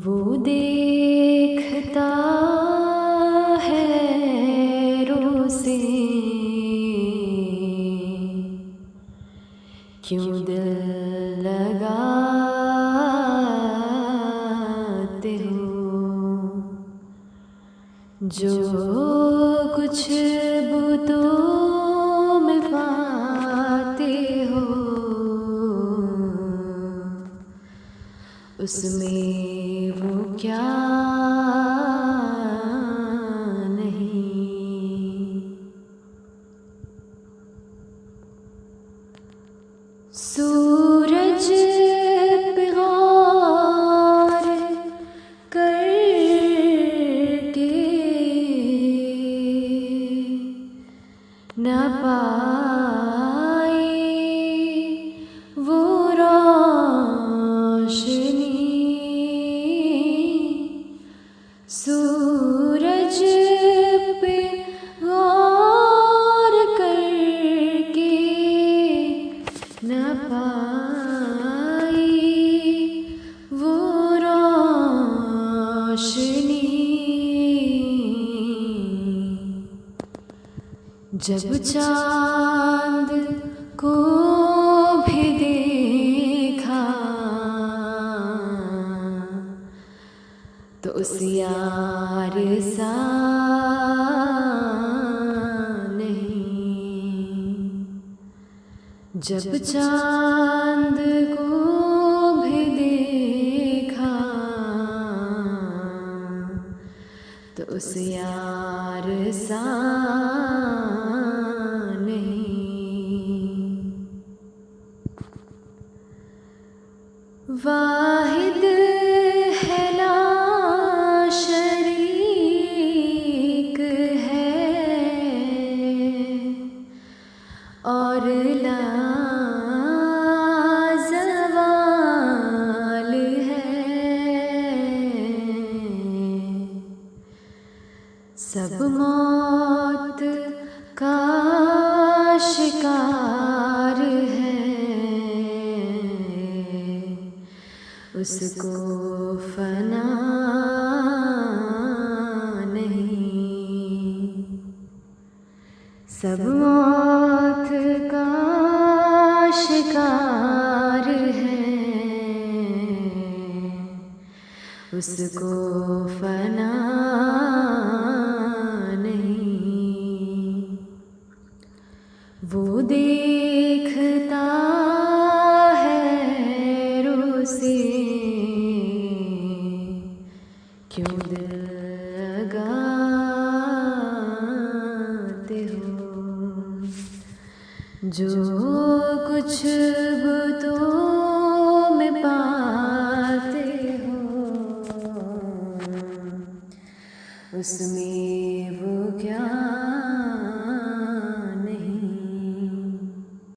वो देखता है रोज़े क्यों दिल लगाते हो, जो कुछ बुतों में पाते हो उसमें वो क्या नहीं। सूरज पे गौर करके न पाए वो रोशनी, सूरज पे गौर करके न पाई वो रोशनी। जब चाँद को भी देखा तो उस यार सा नहीं। जब चाँद को भी देखा तो उस यार सा नहीं। वाहिद है ना शरीक है और लाज़वाल है, सब मौत का शिकार है उसको फना नहीं। सब मौत का शिकार है उसको फना नहीं। वो देखता है रोज़े क्यों दिल लगाते हो, जो कुछ बुतों में पाते हो उसमें वो क्या